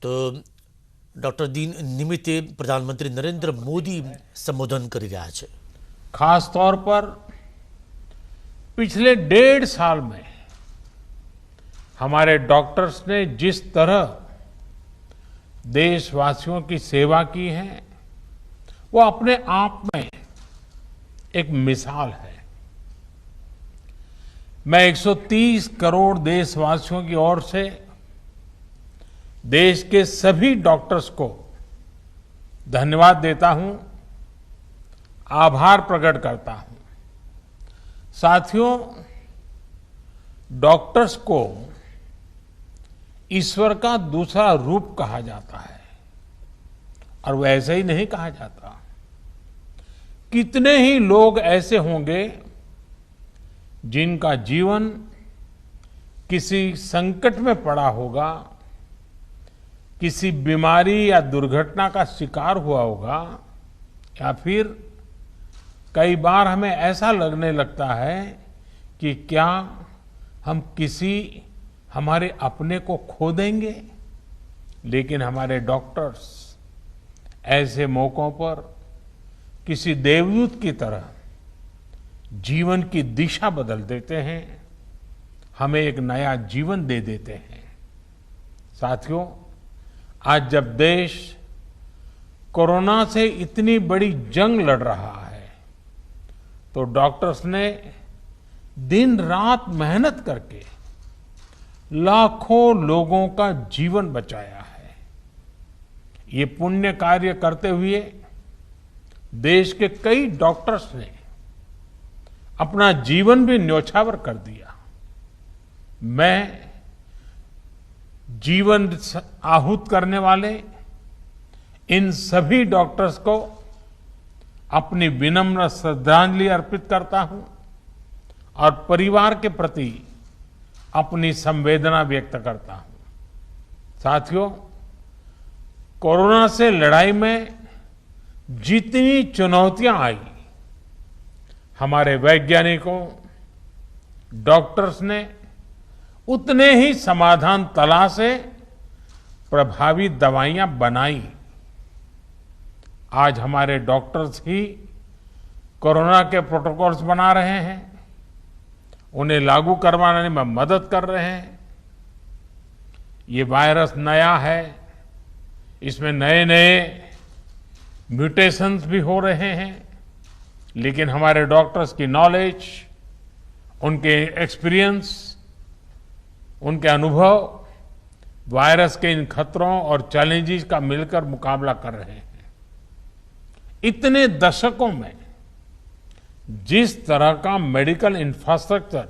તો ડોક્ટર દિન નિમિત્તે પ્રધાનમંત્રી નરેન્દ્ર મોદી સંબોધન કરી રહ્યા છે। खास तौर पर पिछले 1.5 साल में हमारे डॉक्टर्स ने जिस तरह देशवासियों की सेवा की है वो अपने आप में एक मिसाल है। मैं 130 करोड़ देशवासियों की ओर से देश के सभी डॉक्टर्स को धन्यवाद देता हूं, आभार प्रकट करता हूं। साथियों, डॉक्टर्स को ईश्वर का दूसरा रूप कहा जाता है और वो ऐसे ही नहीं कहा जाता। कितने ही लोग ऐसे होंगे जिनका जीवन किसी संकट में पड़ा होगा, किसी बीमारी या दुर्घटना का शिकार हुआ होगा, या फिर कई बार हमें ऐसा लगने लगता है कि क्या हम किसी हमारे अपने को खो देंगे। लेकिन हमारे डॉक्टर्स ऐसे मौकों पर किसी देवदूत की तरह जीवन की दिशा बदल देते हैं, हमें एक नया जीवन दे देते हैं। साथियों, आज जब देश कोरोना से इतनी बड़ी जंग लड़ रहा है तो डॉक्टर्स ने दिन रात मेहनत करके लाखों लोगों का जीवन बचाया है। ये पुण्य कार्य करते हुए देश के कई डॉक्टर्स ने अपना जीवन भी न्यौछावर कर दिया। मैं जीवन आहूत करने वाले इन सभी डॉक्टर्स को अपनी विनम्र श्रद्धांजलि अर्पित करता हूं और परिवार के प्रति अपनी संवेदना व्यक्त करता हूं। साथियों, कोरोना से लड़ाई में जितनी चुनौतियां आई, हमारे वैज्ञानिकों, डॉक्टर्स ने उतने ही समाधान तलाशे, प्रभावी दवाइयां बनाई। आज हमारे डॉक्टर्स ही कोरोना के प्रोटोकॉल्स बना रहे हैं, उन्हें लागू करवाने में मदद कर रहे हैं। ये वायरस नया है, इसमें नए नए म्यूटेशंस भी हो रहे हैं, लेकिन हमारे डॉक्टर्स की नॉलेज, उनके एक्सपीरियंस, उनके अनुभव वायरस के इन खतरों और चैलेंजेस का मिलकर मुकाबला कर रहे हैं। इतने दशकों में जिस तरह का मेडिकल इंफ्रास्ट्रक्चर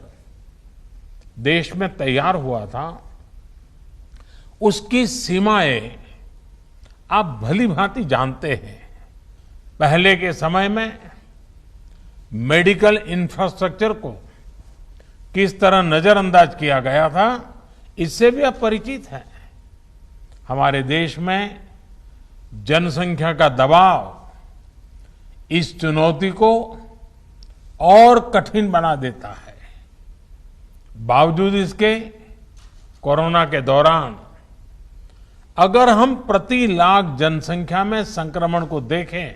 देश में तैयार हुआ था, उसकी सीमाएं आप भली भांति जानते हैं। पहले के समय में मेडिकल इंफ्रास्ट्रक्चर को किस तरह नजरअंदाज किया गया था, इससे भी आप परिचित हैं। हमारे देश में जनसंख्या का दबाव इस चुनौती को और कठिन बना देता है। बावजूद इसके कोरोना के दौरान अगर हम प्रति लाख जनसंख्या में संक्रमण को देखें,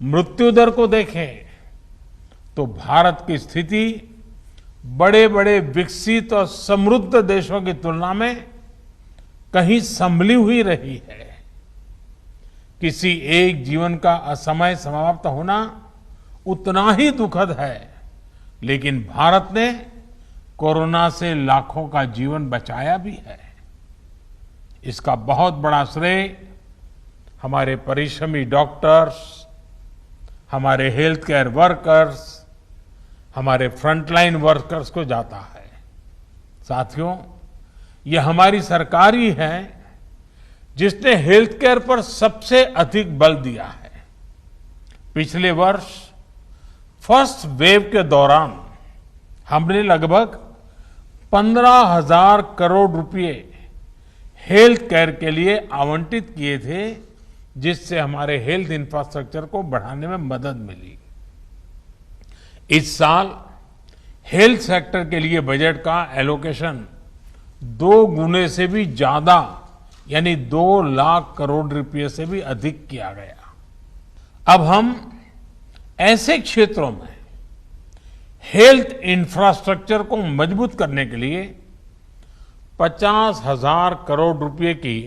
मृत्यु दर को देखें, तो भारत की स्थिति बड़े बड़े विकसित और समृद्ध देशों की तुलना में कहीं संभली हुई रही है। किसी एक जीवन का असमय समाप्त होना उतना ही दुखद है, लेकिन भारत ने कोरोना से लाखों का जीवन बचाया भी है। इसका बहुत बड़ा श्रेय हमारे परिश्रमी डॉक्टर्स, हमारे हेल्थ केयर वर्कर्स, हमारे फ्रंटलाइन वर्कर्स को जाता है। साथियों, ये हमारी सरकार ही है जिसने हेल्थ केयर पर सबसे अधिक बल दिया है। पिछले वर्ष फर्स्ट वेव के दौरान हमने लगभग 15,000 करोड़ रुपए हेल्थ केयर के लिए आवंटित किए थे, जिससे हमारे हेल्थ इंफ्रास्ट्रक्चर को बढ़ाने में मदद मिली। इस साल हेल्थ सेक्टर के लिए बजट का एलोकेशन 2 गुने से भी ज्यादा यानी 2 लाख करोड़ रुपए से भी अधिक किया गया। अब हम ऐसे क्षेत्रों में हेल्थ इंफ्रास्ट्रक्चर को मजबूत करने के लिए 50,000 करोड़ रुपए की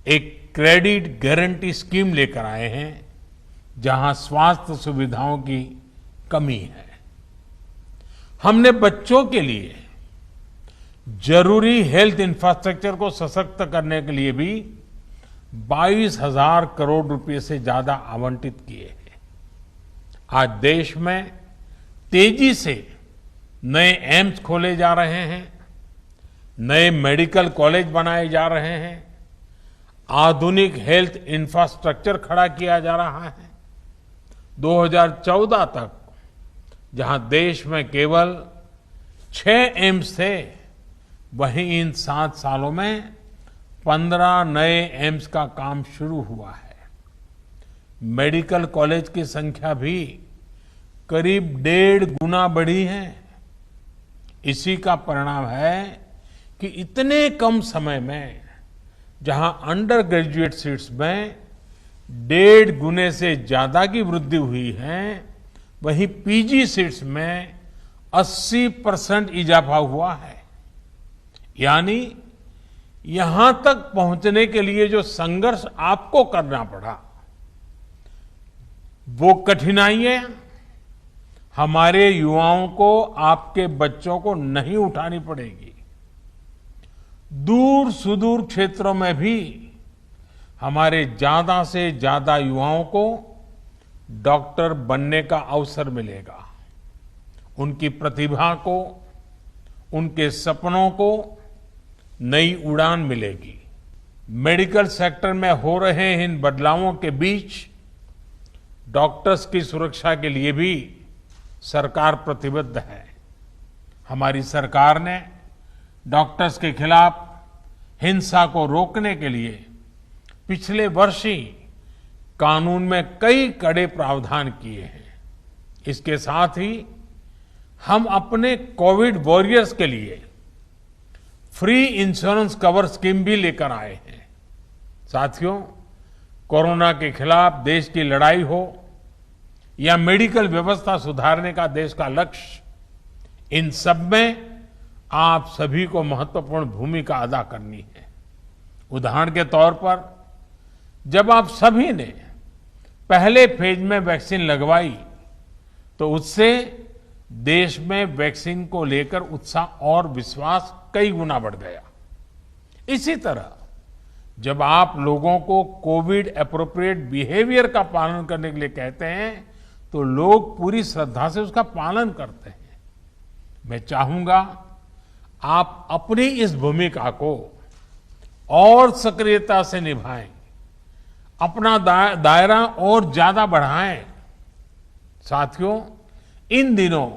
एक क्रेडिट गारंटी स्कीम लेकर आए हैं, जहां स्वास्थ्य सुविधाओं की कमी है। हमने बच्चों के लिए जरूरी हेल्थ इंफ्रास्ट्रक्चर को सशक्त करने के लिए भी 22,000 करोड़ रुपए से ज्यादा आवंटित किए हैं। आज देश में तेजी से नए एम्स खोले जा रहे हैं, नए मेडिकल कॉलेज बनाए जा रहे हैं, आधुनिक हेल्थ इंफ्रास्ट्रक्चर खड़ा किया जा रहा है। 2014 तक जहां देश में केवल 6 एम्स थे, वहीं इन 7 सालों में 15 नए एम्स का काम शुरू हुआ है। मेडिकल कॉलेज की संख्या भी करीब 1.5 गुना बढ़ी है। इसी का परिणाम है कि इतने कम समय में जहां अंडर ग्रेजुएट सीट्स में 1.5 गुने से ज्यादा की वृद्धि हुई है, वहीं पीजी सीट्स में 80% इजाफा हुआ है। यानी यहां तक पहुंचने के लिए जो संघर्ष आपको करना पड़ा, वो कठिनाइयां हमारे युवाओं को, आपके बच्चों को नहीं उठानी पड़ेगी। दूर सुदूर क्षेत्रों में भी हमारे ज्यादा से ज्यादा युवाओं को डॉक्टर बनने का अवसर मिलेगा। उनकी प्रतिभा को, उनके सपनों को नई उड़ान मिलेगी। मेडिकल सेक्टर में हो रहे इन बदलावों के बीच डॉक्टर्स की सुरक्षा के लिए भी सरकार प्रतिबद्ध है। हमारी सरकार ने डॉक्टर्स के खिलाफ हिंसा को रोकने के लिए पिछले वर्ष ही कानून में कई कड़े प्रावधान किए हैं। इसके साथ ही हम अपने कोविड वॉरियर्स के लिए फ्री इंश्योरेंस कवर स्कीम भी लेकर आए हैं। साथियों, कोरोना के खिलाफ देश की लड़ाई हो या मेडिकल व्यवस्था सुधारने का देश का लक्ष्य, इन सब में आप सभी को महत्वपूर्ण भूमिका अदा करनी है। उदाहरण के तौर पर, जब आप सभी ने पहले फेज में वैक्सीन लगवाई, तो उससे देश में वैक्सीन को लेकर उत्साह और विश्वास कई गुना बढ़ गया। इसी तरह जब आप लोगों को कोविड एप्रोप्रिएट बिहेवियर का पालन करने के लिए कहते हैं, तो लोग पूरी श्रद्धा से उसका पालन करते हैं। मैं चाहूंगा आप अपनी इस भूमिका को और सक्रियता से निभाएं, अपना दायरा और ज्यादा बढ़ाएं। साथियों, इन दिनों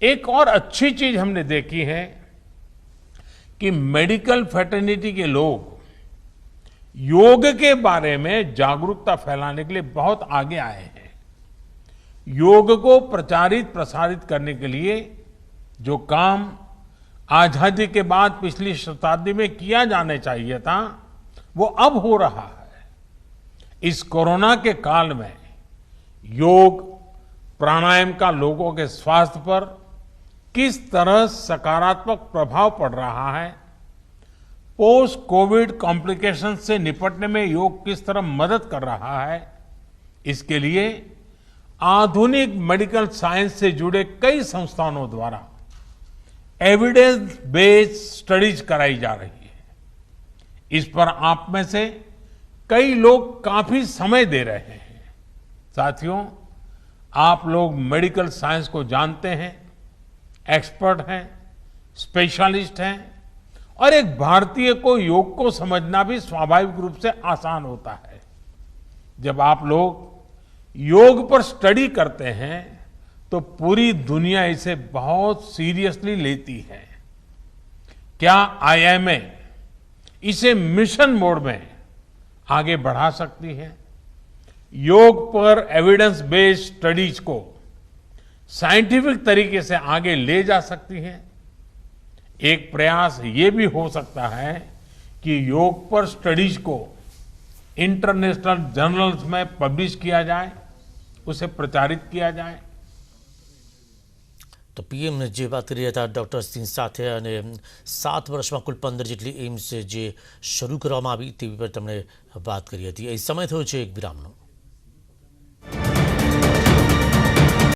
एक और अच्छी चीज हमने देखी है कि मेडिकल फ्रेटर्निटी के लोग योग के बारे में जागरूकता फैलाने के लिए बहुत आगे आए हैं। योग को प्रचारित प्रसारित करने के लिए जो काम आजादी के बाद पिछली शताब्दी में किया जाने चाहिए था, वो अब हो रहा है। इस कोरोना के काल में योग प्राणायाम का लोगों के स्वास्थ्य पर किस तरह सकारात्मक प्रभाव पड़ रहा है, पोस्ट कोविड कॉम्प्लिकेशन से निपटने में योग किस तरह मदद कर रहा है, इसके लिए आधुनिक मेडिकल साइंस से जुड़े कई संस्थानों द्वारा एविडेंस बेस्ड स्टडीज कराई जा रही है। इस पर आप में से कई लोग काफी समय दे रहे हैं। साथियों, आप लोग मेडिकल साइंस को जानते हैं, एक्सपर्ट हैं, स्पेशलिस्ट हैं, और एक भारतीय को योग को समझना भी स्वाभाविक रूप से आसान होता है। जब आप लोग योग पर स्टडी करते हैं, तो पूरी दुनिया इसे बहुत सीरियसली लेती है। क्या आईएमए इसे मिशन मोड में आगे बढ़ा सकती है? योग पर एविडेंस बेस्ड स्टडीज को साइंटिफिक तरीके से आगे ले जा सकती है? एक प्रयास ये भी हो सकता है कि योग पर स्टडीज को इंटरनेशनल जर्नल्स में पब्लिश किया जाए, उसे प्रचारित किया जाए। તો પીએમ જે વાત કરી રહ્યા હતા ડૉક્ટર સિંહ સાથે અને 7 વર્ષમાં કુલ 15 જેટલી એમ્સ જે શરૂ કરવામાં આવી તેવી પર તેમણે વાત કરી હતી. એ સમય થયો છે એક વિરામનો.